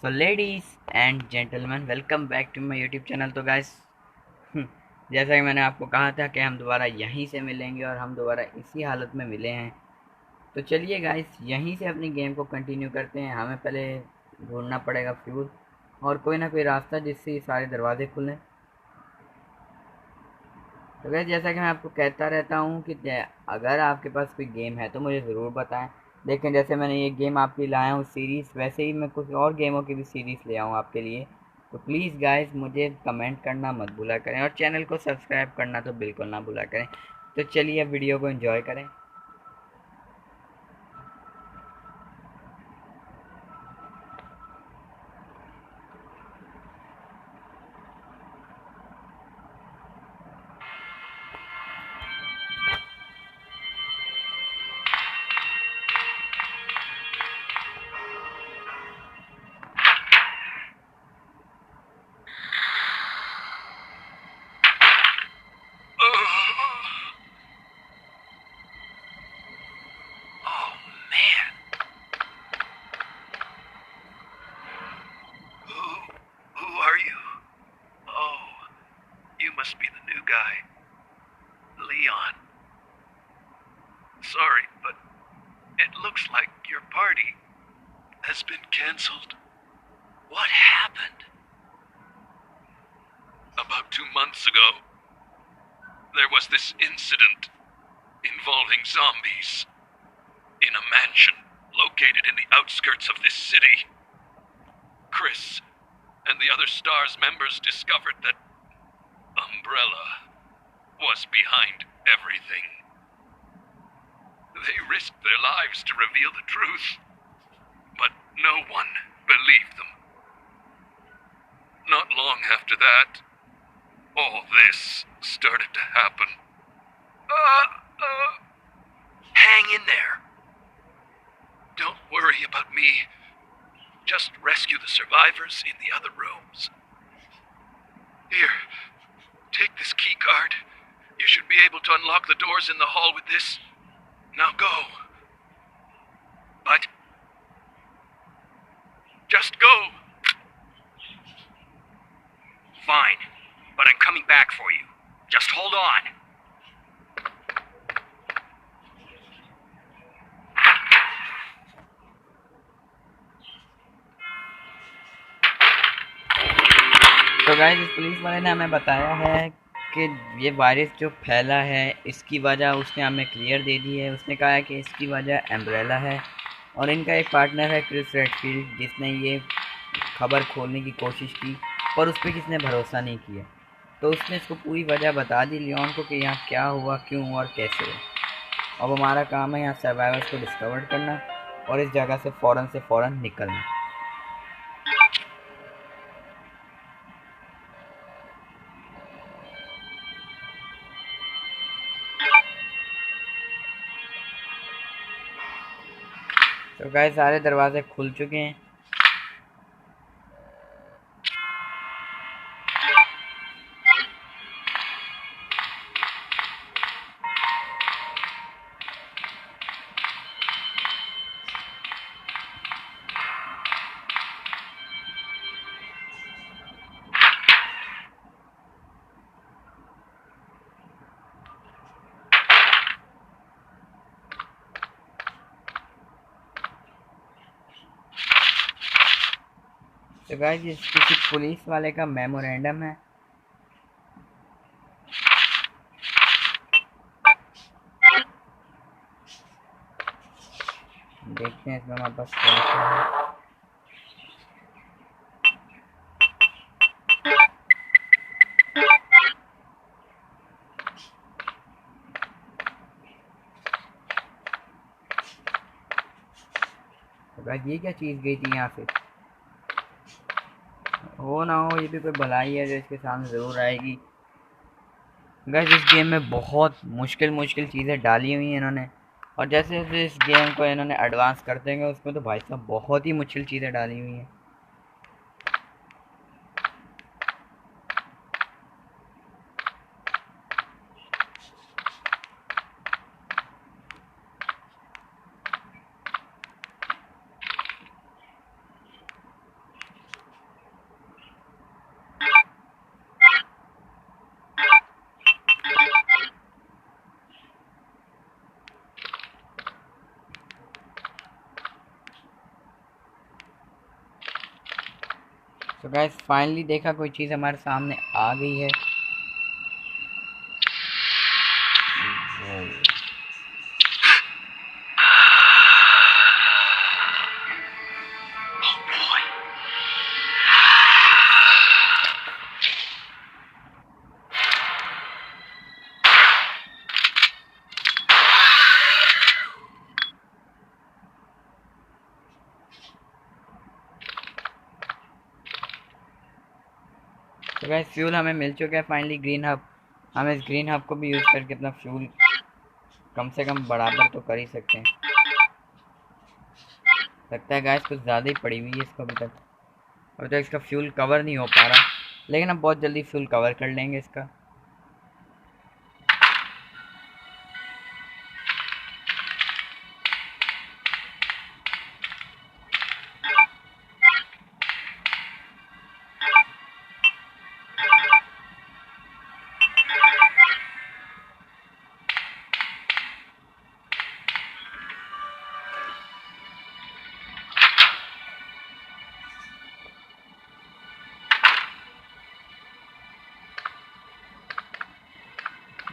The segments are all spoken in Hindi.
So ladies and gentlemen, welcome back to my YouTube channel. तो गाइस, जैसा कि मैंने आपको कहा था कि हम दोबारा यहीं से मिलेंगे और हम दोबारा इसी हालत में मिले हैं। तो चलिए गाइस, यहीं से अपनी गेम को कंटिन्यू करते हैं। हमें पहले ढूंढना पड़ेगा फ्यूल और कोई ना कोई रास्ता जिससे ये सारे दरवाजे खुलें। तो गाइस, जैसा कि मैं आपको कहता रहता हूँ कि अगर आपके पास कोई गेम है तो मुझे ज़रूर बताएं। लेकिन जैसे मैंने ये गेम आपके लिए लाया हूँ सीरीज़, वैसे ही मैं कुछ और गेमों की भी सीरीज़ ले आऊँ आपके लिए। तो प्लीज़ गाइस, मुझे कमेंट करना मत भूला करें और चैनल को सब्सक्राइब करना तो बिल्कुल ना भूला करें। तो चलिए अब वीडियो को एंजॉय करें। Oh man, who are you? Oh, you must be the new guy, Leon. Sorry, but it looks like your party has been cancelled. What happened? About 2 months ago, there was this incident involving zombies in a mansion located in the outskirts of this city. Chris and the other STARS members discovered that Umbrella was behind everything. They risked their lives to reveal the truth, but no one believed them. Not long after that, all this started to happen. Hang in there. Don't worry about me. Just rescue the survivors in the other rooms. Here, take this key card. You should be able to unlock the doors in the hall with this. Now go. But just go. Fine, but I'm coming back for you. Just hold on. तो गाइस, इस पुलिस वाले ने हमें बताया है कि ये वायरस जो फैला है इसकी वजह उसने हमें क्लियर दे दी है। उसने कहा है कि इसकी वजह एम्ब्रेला है और इनका एक पार्टनर है क्रिस रेडफील्ड, जिसने ये खबर खोलने की कोशिश की पर उस पर किसी ने भरोसा नहीं किया। तो उसने इसको पूरी वजह बता दी लियोन को कि यहाँ क्या हुआ, क्यों हुआ और कैसे हुआ। अब हमारा काम है यहाँ सर्वाइवर्स को डिस्कवर करना और इस जगह से फ़ौरन निकलना। तो गाइस, सारे दरवाजे खुल चुके हैं। तो गाइस, ये किसी पुलिस वाले का मेमोरेंडम है। देखते हैं इसमें हमारे पास क्या है। तो गाइस, ये क्या चीज़ गई थी यहाँ से? हो ना हो ये भी कोई भलाई है जो इसके सामने ज़रूर आएगी। गाइस, इस गेम में बहुत मुश्किल मुश्किल चीज़ें डाली हुई हैं इन्होंने, और जैसे जैसे इस गेम को इन्होंने एडवांस करते गए उसमें तो भाई साहब बहुत ही मुश्किल चीज़ें डाली हुई हैं। तो गाइस फाइनली देखा कोई चीज़ हमारे सामने आ गई है। तो गाइस फ्यूल हमें मिल चुका है फाइनली, ग्रीन हब। हम इस ग्रीन हब को भी यूज़ करके अपना फ्यूल कम से कम बराबर तो कर ही सकते हैं। लगता है गाइस कुछ ज़्यादा ही पड़ी हुई है इसको अभी तक इसका फ्यूल कवर नहीं हो पा रहा, लेकिन हम बहुत जल्दी फ्यूल कवर कर लेंगे इसका।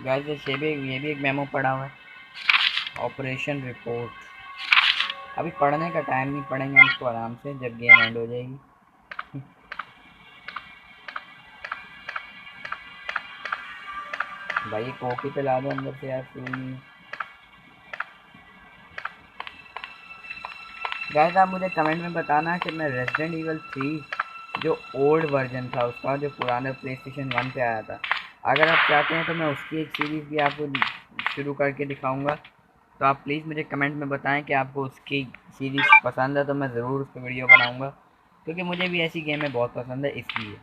गाइस ये भी एक मेमो पड़ा हुआ है, ऑपरेशन रिपोर्ट। अभी पढ़ने का टाइम नहीं, पढ़ेंगे हम इसको आराम से जब गेम एंड हो जाएगी। भाई कॉपी पे ला दो अंदर से यार, फ्यूल नहीं। गाइस आप मुझे कमेंट में बताना कि मैं रेजिडेंट ईवल 3 जो ओल्ड वर्जन था उसका, जो पुराना प्ले स्टेशन 1 पे आया था, अगर आप चाहते हैं तो मैं उसकी एक सीरीज़ भी आपको शुरू करके दिखाऊंगा। तो आप प्लीज़ मुझे कमेंट में बताएं कि आपको उसकी सीरीज़ पसंद है, तो मैं ज़रूर उस पर वीडियो बनाऊंगा, क्योंकि मुझे भी ऐसी गेमें बहुत पसंद है इसलिए।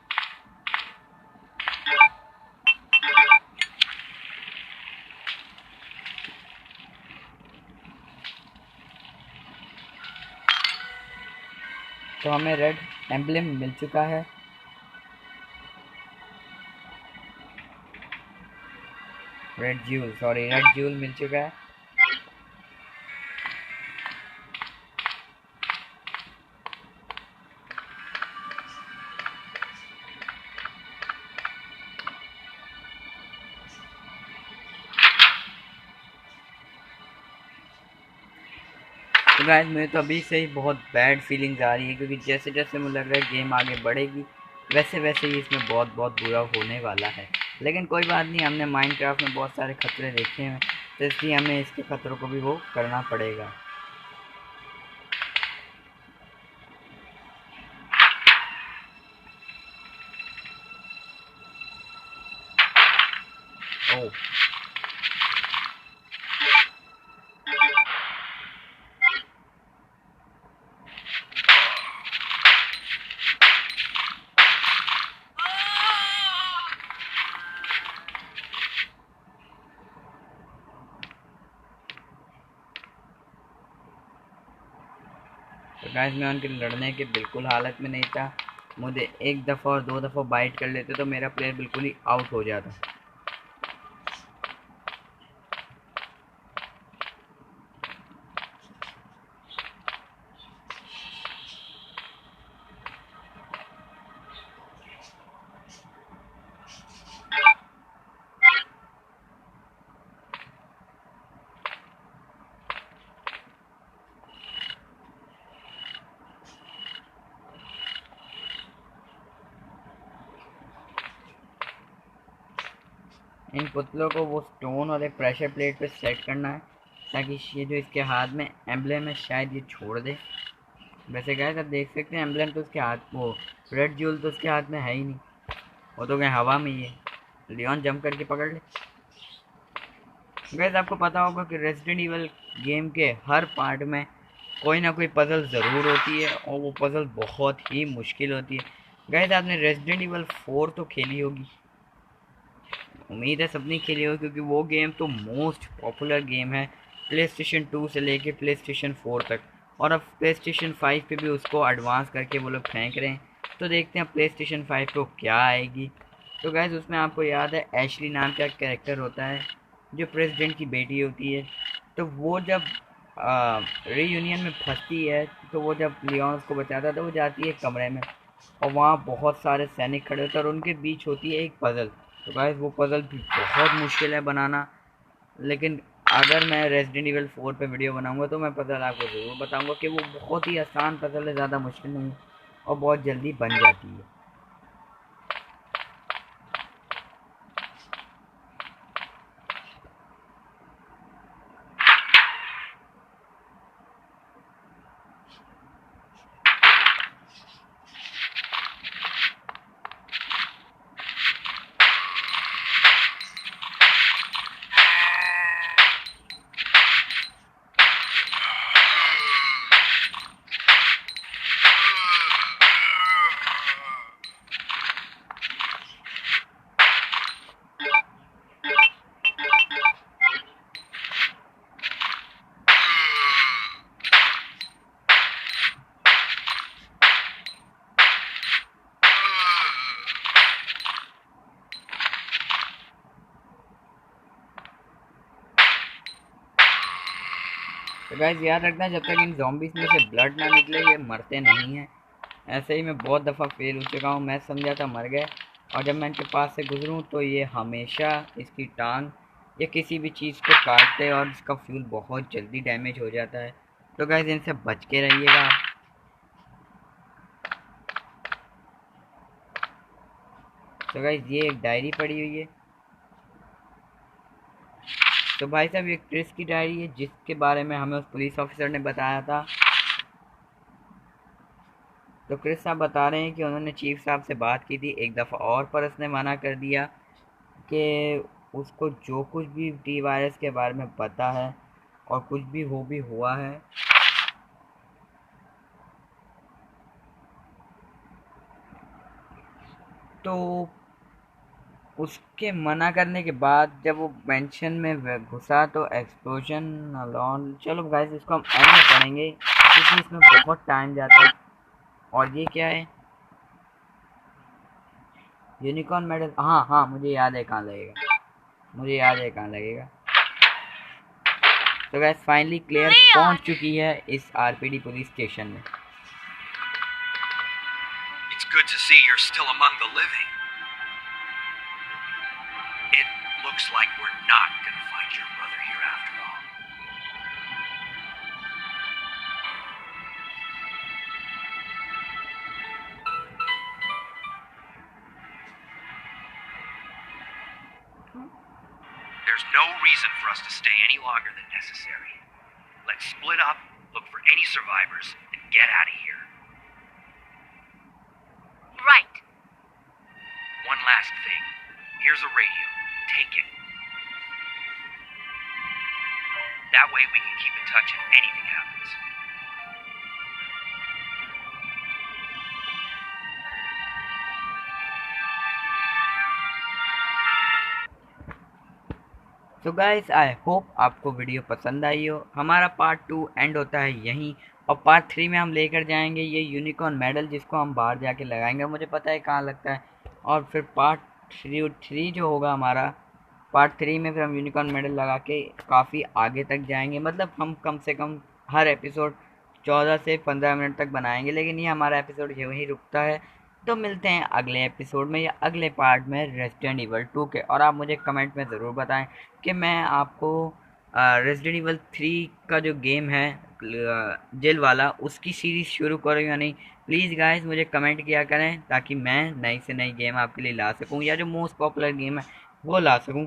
तो हमें रेड एम्ब्लेम मिल चुका है। रेड ज्यूल मिल चुका है। तो गाइस मुझे तो अभी से ही बहुत बैड फीलिंग्स आ रही है, क्योंकि जैसे जैसे मुझे लग रहा है गेम आगे बढ़ेगी वैसे वैसे ही इसमें बहुत बहुत बुरा होने वाला है। लेकिन कोई बात नहीं, हमने माइनक्राफ्ट में बहुत सारे खतरे देखे हैं, तो इसलिए हमें इसके खतरों को भी वो करना पड़ेगा। ओह तो गाइस मैं उनके लड़ने के बिल्कुल हालत में नहीं था। मुझे एक दफ़ा और दो दफ़ा बाइट कर लेते तो मेरा प्लेयर बिल्कुल ही आउट हो जाता। इन पुतलों को वो स्टोन और एक प्रेशर प्लेट पे सेट करना है, ताकि ये जो इसके हाथ में एम्ब्लेम है शायद ये छोड़ दे। वैसे गाइस आप देख सकते हैं एम्ब्लेम तो उसके हाथ, वो रेड ज्यूल तो उसके हाथ में है ही नहीं, वो तो कहीं हवा में ही है। लियोन जंप करके पकड़ ले। गाइस आपको पता होगा कि रेजिडेंट ईवल गेम के हर पार्ट में कोई ना कोई पजल ज़रूर होती है, और वो पजल बहुत ही मुश्किल होती है। गाइस आपने रेजिडेंट ईवल 4 तो खेली होगी, उम्मीद है सबने खेली होगी, क्योंकि वो गेम तो मोस्ट पॉपुलर गेम है प्ले स्टेशन 2 से लेके प्ले स्टेशन 4 तक, और अब प्ले स्टेशन 5 पे भी उसको एडवांस करके वो लोग फेंक रहे हैं। तो देखते हैं प्ले स्टेशन 5 को क्या आएगी। तो गैस उसमें आपको याद है एशली नाम का कैरेक्टर होता है जो प्रेसिडेंट की बेटी होती है। तो वो जब रीयूनियन में फंसती है, तो वो जब लियोन उसको बचाता है तो वो जाती है कमरे में, और वहाँ बहुत सारे सैनिक खड़े होते हैं और उनके बीच होती है एक पज़ल। तो गाइस वो पज़ल भी बहुत मुश्किल है बनाना, लेकिन अगर मैं रेजिडेंट इवल 4 पे वीडियो बनाऊंगा तो मैं पज़ल आपको ज़रूर बताऊंगा कि वो बहुत ही आसान पज़ल है, ज़्यादा मुश्किल नहीं और बहुत जल्दी बन जाती है। तो गाइस याद रखना, जब तक इन ज़ॉम्बीज़ में से ब्लड ना निकले ये मरते नहीं हैं। ऐसे ही मैं बहुत दफ़ा फेल हो चुका हूँ, मैं समझा था मर गए, और जब मैं इनके पास से गुजरूँ तो ये हमेशा इसकी टांग या किसी भी चीज़ को काटते और इसका फ्यूल बहुत जल्दी डैमेज हो जाता है। तो गाइस इनसे बच के रहिएगा आप। तो गाइस ये एक डायरी पड़ी हुई है। तो भाई साहब ये क्रिस की डायरी है जिसके बारे में हमें उस पुलिस ऑफिसर ने बताया था। तो क्रिस साहब बता रहे हैं कि उन्होंने चीफ साहब से बात की थी एक दफ़ा और, पर उसने मना कर दिया कि उसको जो कुछ भी टी वायरस के बारे में पता है और कुछ भी हो भी हुआ है, तो उसके मना करने के बाद जब वो मेंशन में घुसा तो एक्सप्लोजन अलॉन। चलो गाइस इसको हम एंड में पढ़ेंगे क्योंकि इसमें बहुत टाइम जाता है। और ये क्या है, यूनिकॉर्न मेडल, हाँ हाँ मुझे याद है कहाँ लगेगा, मुझे याद है कहाँ लगेगा। तो गाइस फाइनली क्लियर पहुंच चुकी है इस आरपीडी पुलिस स्टेशन में। It's good to see you're still among the living. It looks like we're not gonna find your brother here after all. There's no reason for us to stay any longer than necessary. Let's split up, look for any survivors, and get out of here. Right. One last thing. Here's a radio. Take it. That way we can keep in touch if anything happens. तो गाइस आई होप आपको वीडियो पसंद आई हो। हमारा पार्ट 2 एंड होता है यहीं, और पार्ट 3 में हम लेकर जाएंगे ये यूनिकॉर्न मेडल जिसको हम बाहर जाके लगाएंगे, मुझे पता है कहाँ लगता है। और फिर पार्ट 3 जो होगा हमारा, पार्ट 3 में फिर हम यूनिकॉर्न मेडल लगा के काफ़ी आगे तक जाएंगे। मतलब हम कम से कम हर एपिसोड 14 से 15 मिनट तक बनाएंगे, लेकिन ये हमारा एपिसोड यहीं रुकता है। तो मिलते हैं अगले एपिसोड में या अगले पार्ट में रेजिडेंट इवल 2 के। और आप मुझे कमेंट में ज़रूर बताएं कि मैं आपको रेजिडेंट इवल 3 का जो गेम है जेल वाला, उसकी सीरीज़ शुरू करूँ या नहीं। प्लीज़ गाइस मुझे कमेंट किया करें ताकि मैं नई से नई गेम आपके लिए ला सकूं, या जो मोस्ट पॉपुलर गेम है वो ला सकूं।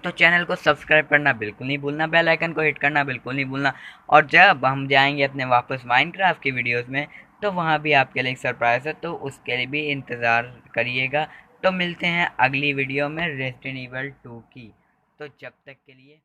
तो चैनल को सब्सक्राइब करना बिल्कुल नहीं भूलना, बेल आइकन को हिट करना बिल्कुल नहीं भूलना। और जब हम जाएंगे अपने वापस माइनक्राफ्ट की वीडियोस में तो वहाँ भी आपके लिए एक सरप्राइज़ है, तो उसके लिए भी इंतज़ार करिएगा। तो मिलते हैं अगली वीडियो में रेजिडेंट इवल 2 की। तो जब तक के लिए